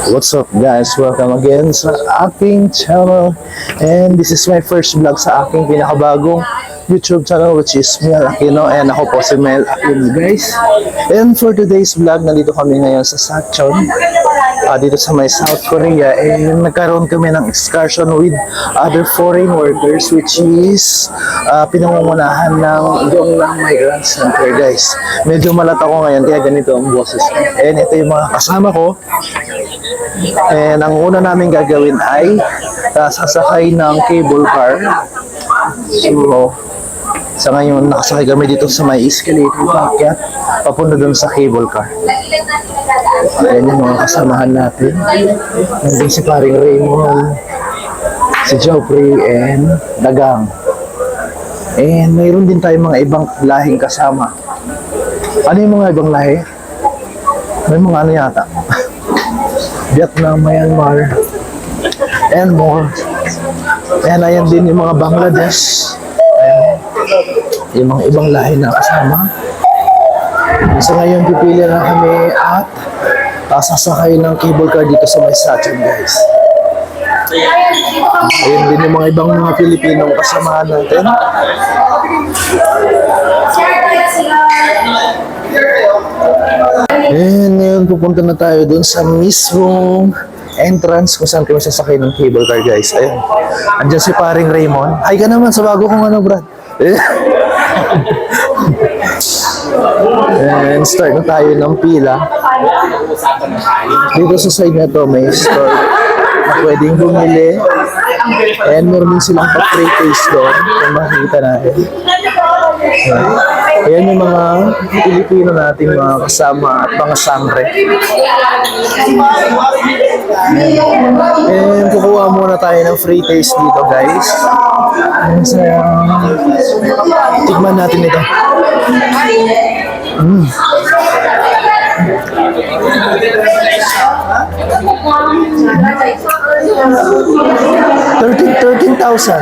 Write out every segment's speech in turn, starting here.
What's up guys? Welcome again sa aking channel. And this is my first vlog sa aking pinakabagong YouTube channel, which is Mel Aquino. And ako po si Mel Aquino guys. And for today's vlog, nandito kami ngayon sa Sachon, dito sa may South Korea. And nagkaroon kami ng excursion with other foreign workers, which is pinangungunahan ng Yongnam Migrant Center guys. Medyo malat ako ngayon kaya ganito ang boses. And ito yung mga kasama ko. And ang una namin gagawin ay sasakay ng cable car. So, sa ngayon nakasakay kami dito sa may escalator packet papunta dun sa cable car. Ayan yung mga kasamahan natin. Nandun si paring Raymond, si Joffrey, and Dagang. And mayroon din tayong mga ibang lahing kasama. Ano yung mga ibang lahi? May mga ano yata. Vietnam, Myanmar, and more. And ayan din yung mga Bangladesh. Ayan. Yung mga ibang lahi na kasama. So ngayon pipili na kami at sasakay ng cable car dito sa may Sachon guys. Ayan din yung mga ibang mga Pilipinong kasamahan natin. And ngayon pupunta na tayo dun sa mismong entrance kung saan kami sasakay ng cable car guys. Ayun. Andiyan si paring Raymond. Ay ka naman sa bago kong ano Brad. And start na tayo ng pila. Dito sa side na to may store na pwedeng bumili. And meron din silang pa-free taste doon kung makikita natin. Ayan yung mga Pilipino nating mga kasama at mga sangre. And kukuha muna tayo ng free taste dito guys. And so, tikman natin ito. 13,000.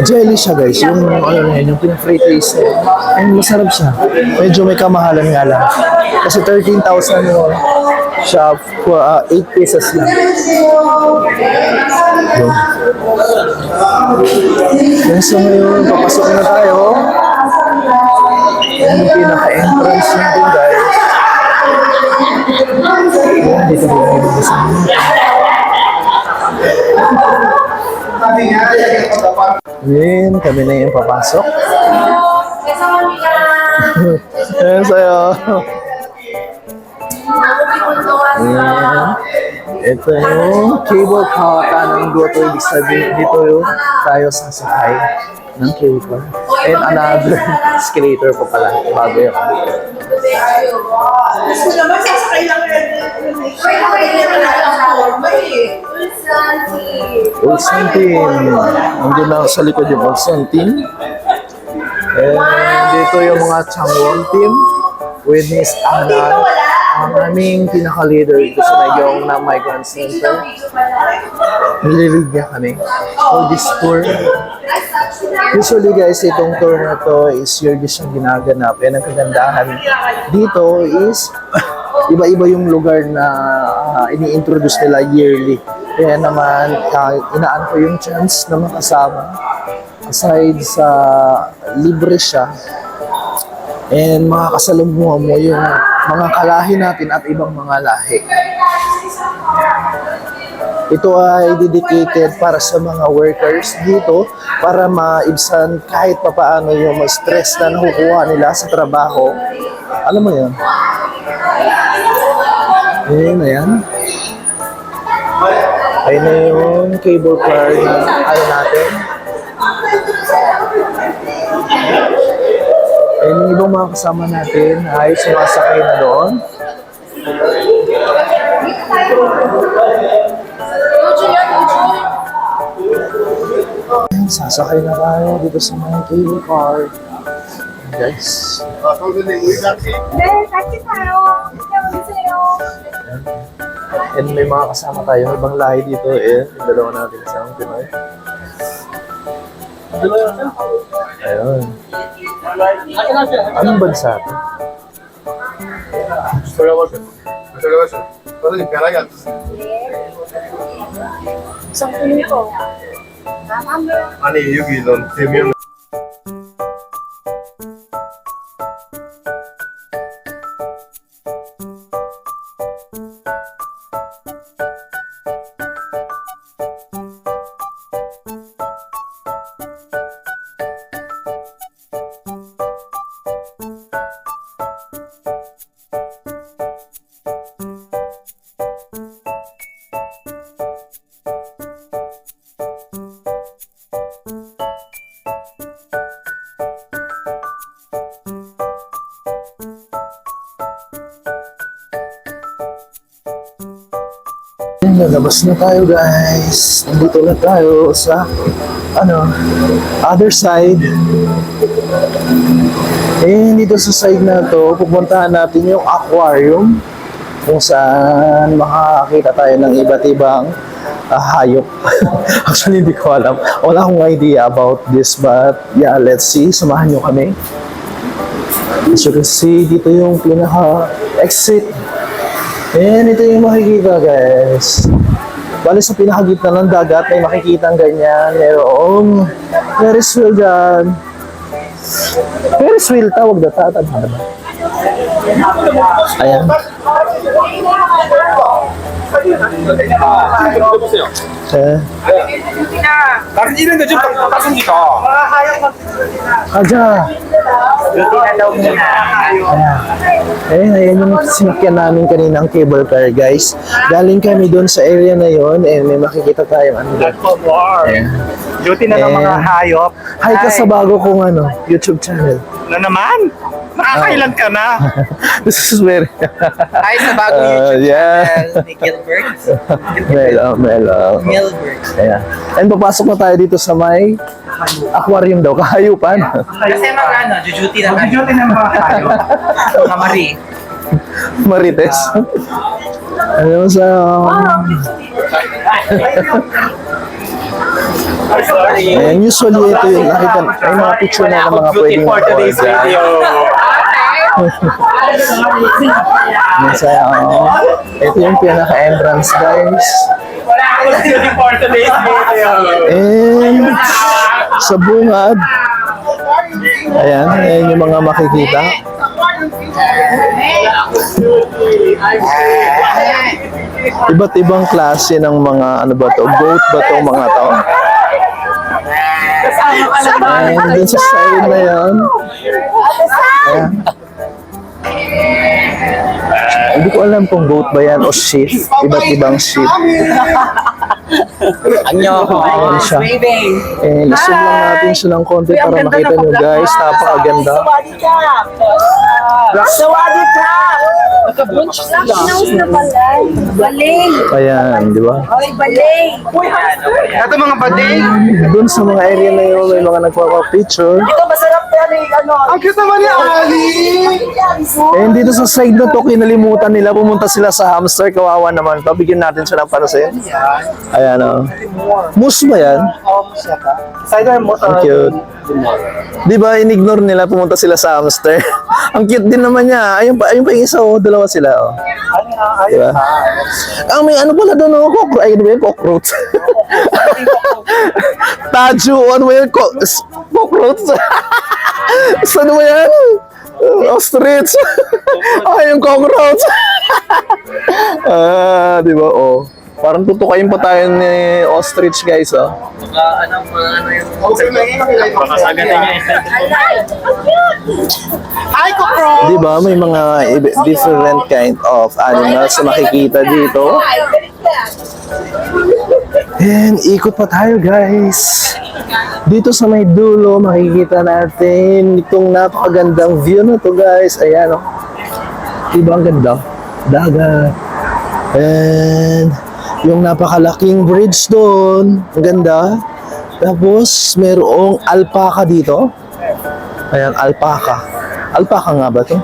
Jelly siya guys, yung ano na yun, yung pinag-free taste and masarap siya. Medyo may kamahalan nga lang. Kasi 13,000 yun siya for 8 pieces lang. Yun. So ngayon, papasok na tayo. Yan yung pinaka-entrance natin guys. Yan, dito po yung Ayan, kami na yung papasok. Ayan sa'yo. Ayan. Ito yung cable car ng Goto. Ibig sabihin dito yung tayo sasakay ng cable car. And another escalator po pala. Bago yun. Ulsan team. Nandun na sa likod yung Ulsan team. And dito yung mga Changwon team with Miss Anna, ang aming pinaka-leader dito sa Yongnam Migrant Center. Nililig niya kami for this tour. Usually guys, itong tour na to is yearly siyang ginaganap. And ang kagandahan dito is iba-iba yung lugar na ini-introduce nila yearly. Kaya naman, inaan ko yung chance na makasama. Aside sa libre siya, and makakasalumuha mo yung mga kalahi natin at ibang mga lahi. Ito ay dedicated para sa mga workers dito para maibsan kahit papaano yung stress na nakukuha nila sa trabaho. Alam mo yun? Ayan na yan. Ayun na yung cable car na ano natin. And yung ibang mga kasama natin ay sumasakay na doon. Sasakay na tayo dito sa mga cable car. Guys. And may mga kasama tayo. Ibang lahi dito eh. Yung dalawa natin kasama Pinoy. Ayun. Anong bansa ito? 아니 여기는 대면 Lalabas na tayo guys. Nandito na tayo sa other side. Dito sa side na to, pupuntahan natin yung aquarium kung saan makakakita tayo ng iba't ibang hayop. Actually, hindi ko alam. Wala akong idea about this, but yeah, let's see. Samahan nyo kami. As you can see, dito yung pinaka-exit. Ito yung makikita guys. Bali sa pinakagitna ng dagat may makikita ang ganyan. Mayroong Ferris wheel dyan. Ferris wheel tawag na tatanda ba? Ayan. 다른 이런 데좀 땄습니까? Aja. Ayan yung sinakyan namin kanina ang cable car guys. Galing kami doon sa area na yon may makikita tayo Ayan. Duty na ng mga hayop. Hi ka sa bago kong YouTube channel. Na naman? Nakakailan ka na? This is very... Hi sa bagong YouTube yeah. channel ni Gilbert. Melo. Gilbert. Ayan. And papasok na tayo dito sa may aquarium daw, kahayupan. Kasi mga duty na tayo. Duty ng mga hayop. Mga mari. Marites. Ano sa... Ayan, usually ito yung nakita, may mga picture na ng mga pwedeng makuha dyan. Masaya ako. Ito yung pinaka-entrance guys. And sa bungad, ayan yung mga makikita. Iba't ibang klase ng mga goat ba itong mga to? And dun sa side na yan, ayan. Hindi ko alam kung goat ba yan o sheep. Iba't ibang sheep. Ayan siya. Zoom lang natin siya ng konti para makita nyo guys. Napakaganda. Sawadi ka! Naka-bunch na balay. Balay. Ayan, di ba? Ay, balay. Ito mga bading. Doon sa mga area na yun, may mga nagpapapicture. Ito masarap yan eh, Ang cute naman ni Ali! And dito sa side na to, kinalimutan nila. Pumunta sila sa hamster. Kawawa naman. Pabigyan natin siya ng pansin. Ayan o. Moose ba yan? Cider mo Ang cute. Di ba, in-ignore nila, pumunta sila sa hamster. Ang cute din naman niya. Ayun pa yung isa, dalawa sila. Diba? May pala doon, ayun ba yung cockroach? Taju, ano ba yung cockroach? Saan ba yan? Ostrich. Yung cockroach. Di ba, parang tutukayin pa tayo ni ostrich guys, Di ba, may mga different kind of animals na makikita dito. And ikot pa tayo guys. Dito sa may dulo, makikita natin itong napakagandang view na to guys. Ayan Diba ang ganda? Dagat. And yung napakalaking bridge doon. Ang ganda. Tapos, merong alpaca dito. Ayan, alpaca. Alpaca nga ba to?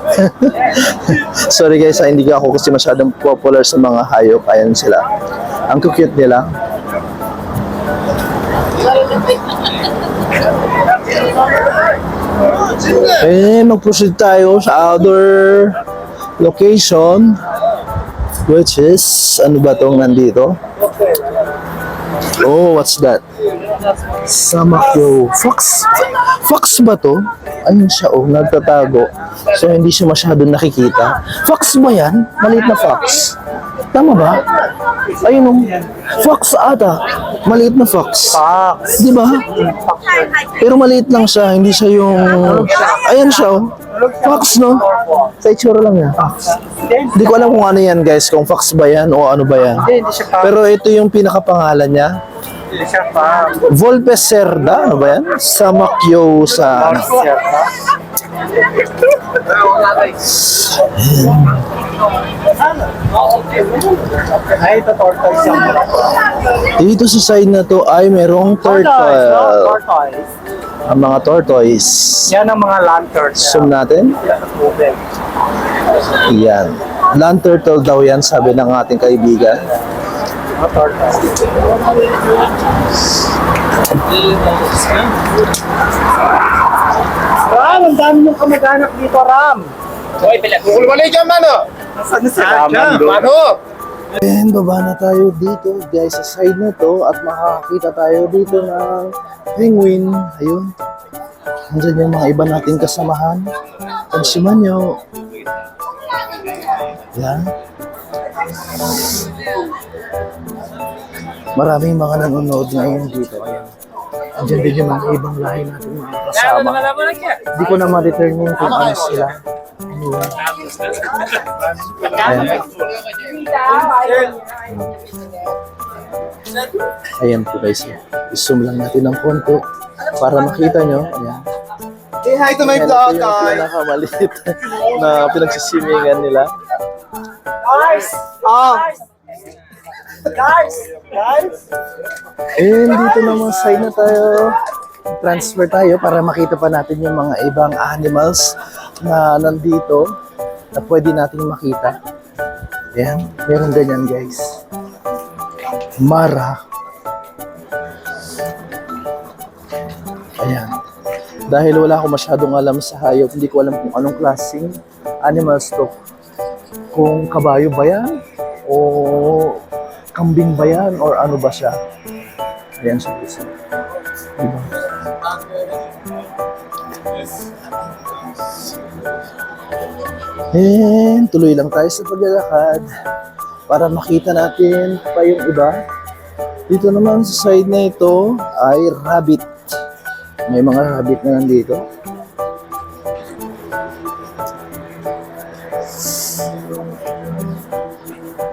Sorry guys, hindi ako kasi masyadong popular sa mga hayop. Ayan sila. Ang cute nila. Mag-proceed tayo sa other location. Which is, ano ba tong nandito? Oh, what's that? Samakyo. Fox? Fox ba to? Ayun siya, oh, nagtatago. So, hindi siya masyadong nakikita. Fox ba yan? Maliit na fox. Tama ba? Ayun, oh. Fox ata. Maliit na fox. Fox. Di ba? Pero maliit lang siya, hindi siya yung... Ayan siya, oh. Fox, no? Sa itsura lang yan. Hindi ko alam kung ano yan, guys. Kung fox ba yan o ano ba yan. Hindi siya fox. Pero ito yung pinakapangalan niya. Hindi siya fox. Volpe Cerda, ano ba yan? Samakyo sa... Ay, ito tortoise. Dito sa side na to ay merong turtle. Tortoise. Ang mga tortoise. Yan ang mga land turtle. Zoom natin. Yan. Land turtle daw yan, sabi ng ating kaibigan. Mga tortoise. Ram, ang dami mong kamag-anak dito, Ram. Hoy, pilag. Saan na si Ram? Mano? And baba na tayo dito guys sa side na to at makakita tayo dito ng penguin. Ayun. Nandiyan yung mga iba nating kasamahan. Pansiman nyo. Yan. Maraming mga nanonood ngayon dito. Ayan. Nandiyan din yung mga ibang lahi natin mga kasama. Hindi ko na ma-determine kung ano sila. Anyway. Ayan. Ayan po guys. I-zoom lang natin ng konti para makita nyo. Ayan. Say hi to my Ayan, vlog, ito yung guys. pinakamaliit na pinagsisimingan nila. Guys! Guys! Guys! And dito naman side na tayo. Transfer tayo para makita pa natin yung mga ibang animals na nandito na pwede nating makita. Ayan, meron ganyan guys. Mara. Ayan. Dahil wala akong masyadong alam sa hayop, hindi ko alam kung anong klaseng animals to. Kung kabayo ba yan? O kambing ba yan? Or ano ba siya? Ayan siya guys. Diba? And tuloy lang tayo sa paglalakad para makita natin pa yung iba. Dito naman sa side na ito ay rabbit. May mga rabbit na nandito.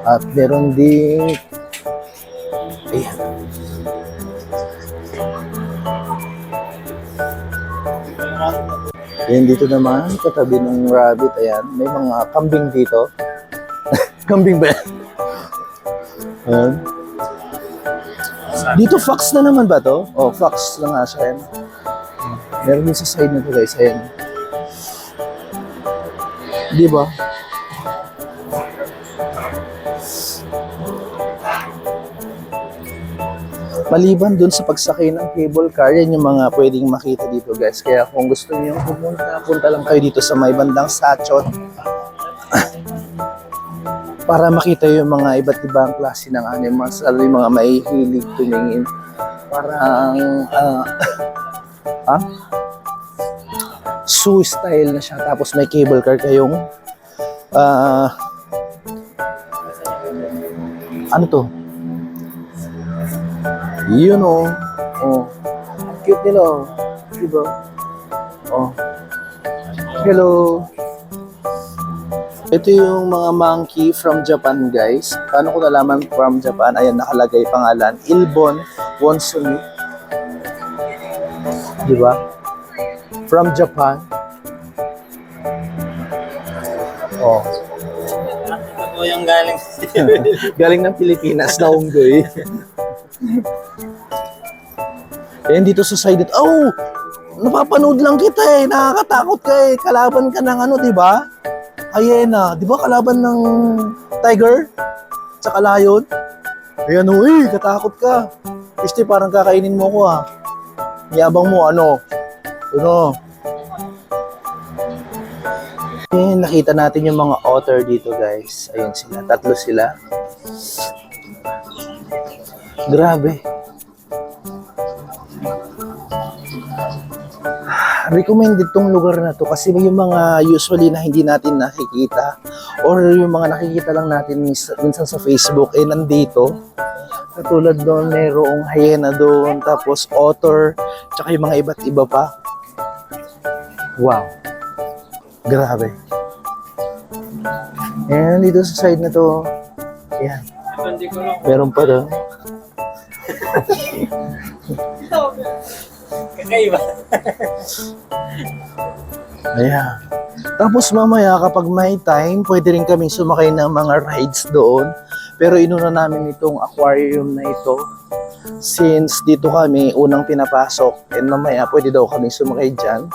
At meron ding ayan. Ayan dito naman, katabi ng rabbit, ayan. May mga kambing dito. Kambing ba yan? Ayan. Dito fox na naman ba to? Oh, fox na nga siya. Ayan. Meron din sa side na to guys, ayan. Di ba? Maliban dun sa pagsakay ng cable car, yan yung mga pwedeng makita dito guys. Kaya kung gusto niyo pumunta, punta lang kayo dito sa may bandang Sachon. Para makita yung mga iba't ibang klase ng animals, lalo yung mga mahihilig tumingin. Parang, zoo style na siya. Tapos may cable car kayong, ano to? Yun oh. Oh. Cute nila oh. Diba? Oh. Hello. Ito yung mga monkey from Japan guys. Paano ko nalaman from Japan? Ayan, nakalagay pangalan. Ilbon Wonsumi. Diba? From Japan. Oh. Ako yung galing. Galing ng Pilipinas na unggoy. Ayan dito sa side it. Oh! Napapanood lang kita eh. Nakakatakot ka eh. Kalaban ka ng ano, di ba? Hyena. Di ba kalaban ng tiger? Tsaka lion? Ayan oh, eh. Katakot ka. Este, parang kakainin mo ko ah. Yabang mo, ano? Ano? And nakita natin yung mga otter dito guys. Ayun sila, tatlo sila. Grabe. Recommended tong lugar na to kasi may yung mga usually na hindi natin nakikita or yung mga nakikita lang natin minsan sa Facebook nandito. Katulad doon, mayroong hyena doon, tapos otter, tsaka yung mga iba't iba pa. Wow. Grabe. And dito sa side na to, ayan. Meron pa doon. Kakaiba. Ayan. Tapos mamaya kapag may time, pwede rin kaming sumakay ng mga rides doon. Pero inuna namin itong aquarium na ito. Since dito kami unang pinapasok, and mamaya pwede daw kaming sumakay dyan.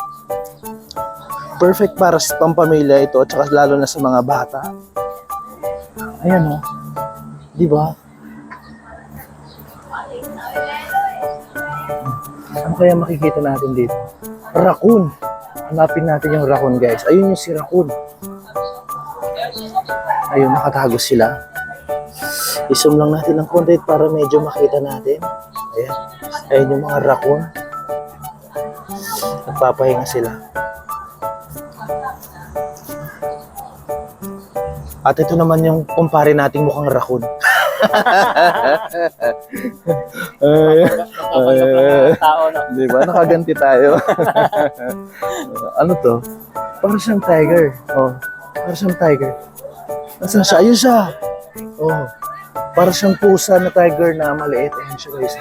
Perfect para sa pampamilya ito, at lalo na sa mga bata. Ayan o. Di ba? Ano kaya makikita natin dito? Raccoon. Hanapin natin yung raccoon guys. Ayun yung si raccoon. Ayun, nakatago sila. I-zoom lang natin ng konti para medyo makita natin. Ayan. Ayun yung mga raccoon. Nagpapahinga sila. At ito naman yung kumpare nating mukhang raccoon. Tao, no? Di ba? Nakaganti tayo. Ano to? Para siyang tiger. Oh, para siyang tiger. Nasaan siya? Ayun siya. Oh, para siyang pusa na tiger na maliit. Ayan siya guys.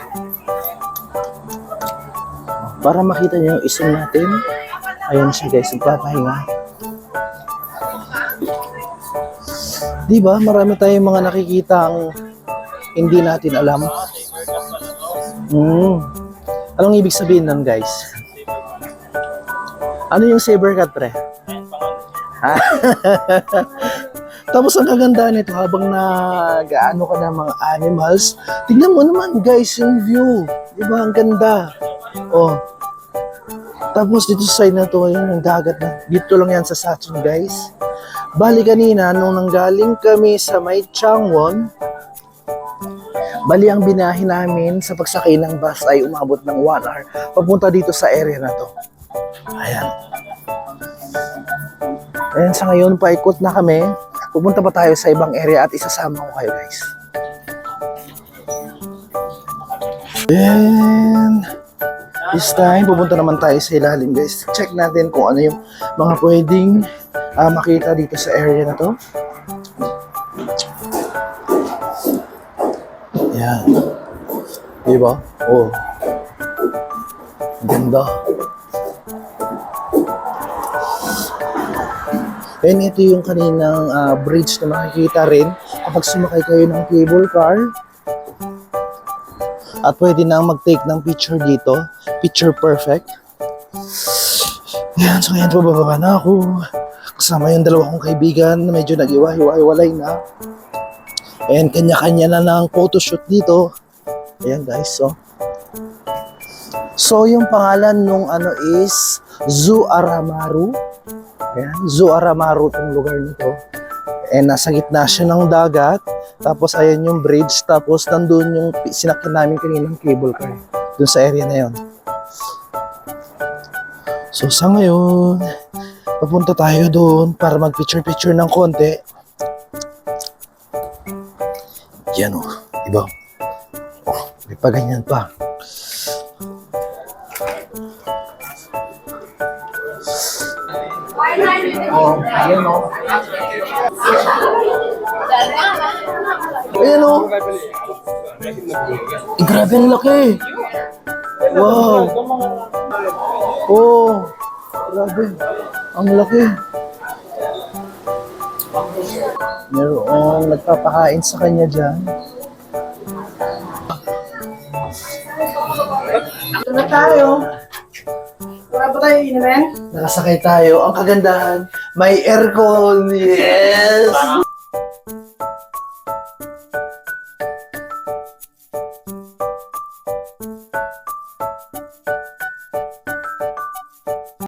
Para makita niyo yung isim natin. Ayan siya guys. Nagpapahinga. Di ba? Marami tayong mga nakikita ang hindi natin alam. Anong ibig sabihin nun, guys? Ano yung saber cat, pre? Tapos ang kagandahan nito, habang nag-ano ka ng mga animals, tignan mo naman, guys, yung view. Di ba? Ang ganda. Oh. Tapos dito sa side na to, yung dagat na. Dito lang yan sa Satun, guys. Bali kanina, nung nanggaling kami sa may Changwon, bali ang binahe namin sa pagsakay ng bus ay umabot ng 1 hour papunta dito sa area na to. Ayan. Ayan, sa ngayon, paikot na kami. Pupunta pa tayo sa ibang area at isasama ko kayo guys. And this time, pupunta naman tayo sa ilalim guys. Check natin kung ano yung mga pwedeng makita dito sa area na to. Yan. Diba? Oh. Ganda. And ito yung kaninang bridge na makikita rin kapag sumakay kayo ng cable car. At pwede na mag-take ng picture dito. Picture perfect. Yan. So ngayon, bababa na ako. Kasama yung dalawa kong kaibigan na medyo nag-iwa-hiwa-hiwalay na. And kanya-kanya na ng photoshoot dito. Ayan guys, so. So yung pangalan nung ano is Zoo Aramaru. Ayan, Zoo Aramaru itong lugar nito. And nasa gitna siya ng dagat. Tapos ayan yung bridge. Tapos nandun yung sinakyan namin kaninang cable car. Dun sa area na yon. So sa ngayon, papunta tayo doon para mag-picture-picture ng konti. Yan o, diba? Oh, may paganyan pa. Oh, ayan o. Ayan o. Grabe ang laki. Wow. Oh, grabe. Ang laki. Mayroong nagpapakain sa kanya dyan. Ito na tayo. Wala ba tayo inumin? Nakasakay tayo. Ang kagandahan, may aircon. Yes!